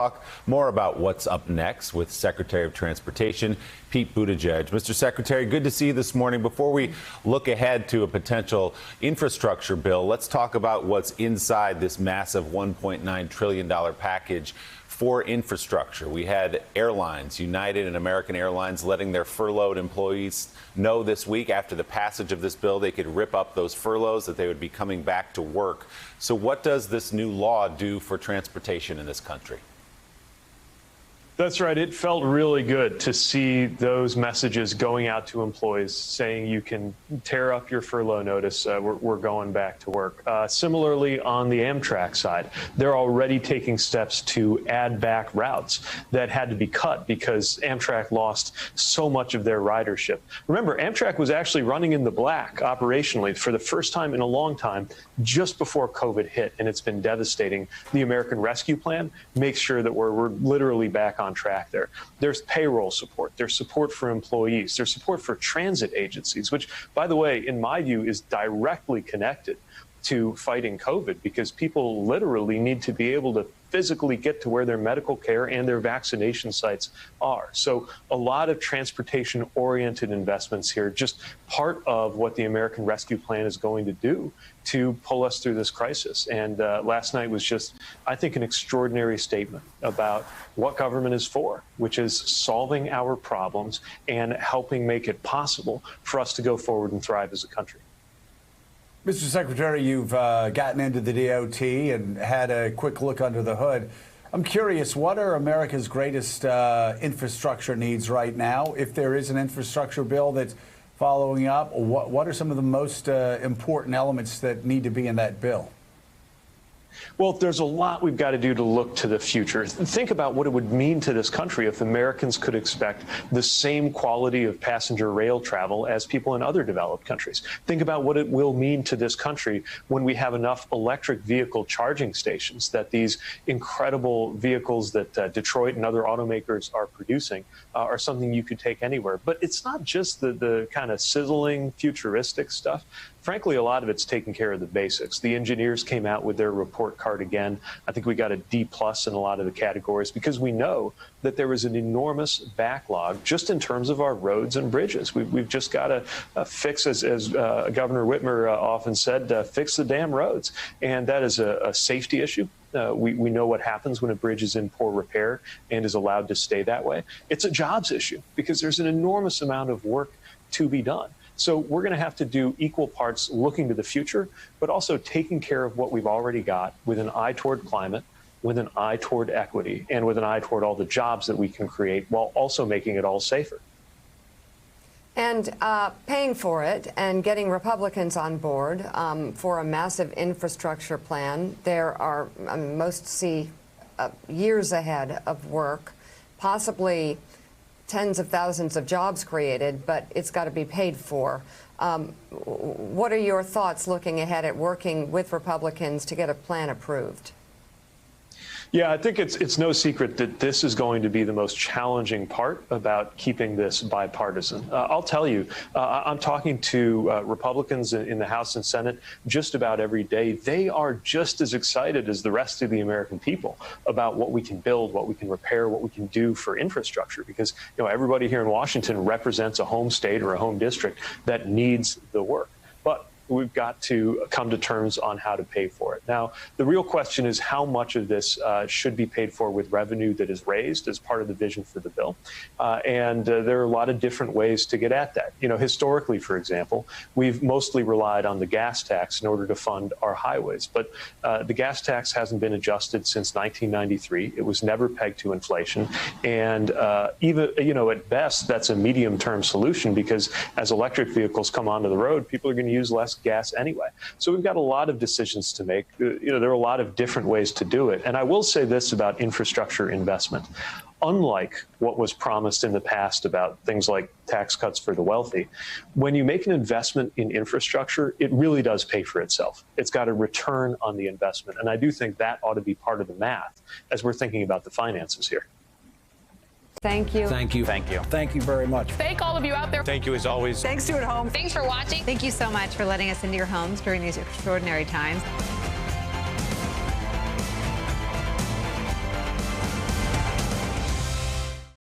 Talk more about what's up next with Secretary of Transportation Pete Buttigieg. Mr. Secretary, good to see you this morning. Before we look ahead to a potential infrastructure bill, let's talk about what's inside this massive $1.9 trillion package for infrastructure. We had airlines, United and American Airlines, letting their furloughed employees know this week after the passage of this bill they could rip up those furloughs, that they would be coming back to work. So what does this new law do for transportation in this country? That's right. It felt really good to see those messages going out to employees saying you can tear up your furlough notice. We're going back to work. Similarly, on the Amtrak side, they're already taking steps to add back routes that had to be cut because Amtrak lost so much of their ridership. Remember, Amtrak was actually running in the black operationally for the first time in a long time just before COVID hit, and it's been devastating. The American Rescue Plan makes sure that we're literally back on track there. There's payroll support. There's support for employees. There's support for transit agencies, which, by the way, in my view, is directly connected to fighting COVID because people literally need to be able to physically get to where their medical care and their vaccination sites are. So a lot of transportation-oriented investments here, just part of what the American Rescue Plan is going to do to pull us through this crisis. And last night was just, I think, an extraordinary statement about what government is for, which is solving our problems and helping make it possible for us to go forward and thrive as a country. Mr. Secretary, you've gotten into the DOT and had a quick look under the hood. I'm curious, what are America's greatest infrastructure needs right now? If there is an infrastructure bill that's following up, what are some of the most important elements that need to be in that bill? Well, there's a lot we've got to do to look to the future. Think about what it would mean to this country if Americans could expect the same quality of passenger rail travel as people in other developed countries. Think about what it will mean to this country when we have enough electric vehicle charging stations, that these incredible vehicles that Detroit and other automakers are producing are something you could take anywhere. But it's not just the kind of sizzling, futuristic stuff. Frankly, a lot of it's taking care of the basics. The engineers came out with their report card again. I think we got a D+ in a lot of the categories because we know that there is an enormous backlog just in terms of our roads and bridges. We've just got to fix, as Governor Whitmer often said, fix the damn roads. And that is a safety issue. We know what happens when a bridge is in poor repair and is allowed to stay that way. It's a jobs issue because there's an enormous amount of work to be done. So we're going to have to do equal parts looking to the future, but also taking care of what we've already got with an eye toward climate, with an eye toward equity, and with an eye toward all the jobs that we can create while also making it all safer. And paying for it and getting Republicans on board for a massive infrastructure plan. There are, most see years ahead of work, possibly tens of thousands of jobs created, but it's got to be paid for. What are your thoughts looking ahead at working with Republicans to get a plan approved? Yeah, I think it's no secret that this is going to be the most challenging part about keeping this bipartisan. I'll tell you, I'm talking to Republicans in the House and Senate just about every day. They are just as excited as the rest of the American people about what we can build, what we can repair, what we can do for infrastructure, because everybody here in Washington represents a home state or a home district that needs the work. But we've got to come to terms on how to pay for it. Now, the real question is how much of this should be paid for with revenue that is raised as part of the vision for the bill. And there are a lot of different ways to get at that. Historically, for example, we've mostly relied on the gas tax in order to fund our highways. But the gas tax hasn't been adjusted since 1993. It was never pegged to inflation. And even, at best, that's a medium-term solution because as electric vehicles come onto the road, people are going to use less gas anyway. So we've got a lot of decisions to make. There are a lot of different ways to do it. And I will say this about infrastructure investment. Unlike what was promised in the past about things like tax cuts for the wealthy, when you make an investment in infrastructure, it really does pay for itself. It's got a return on the investment. And I do think that ought to be part of the math as we're thinking about the finances here. Thank you. Thank you. Thank you. Thank you very much. Thank all of you out there. Thank you as always. Thanks to at home. Thanks for watching. Thank you so much for letting us into your homes during these extraordinary times.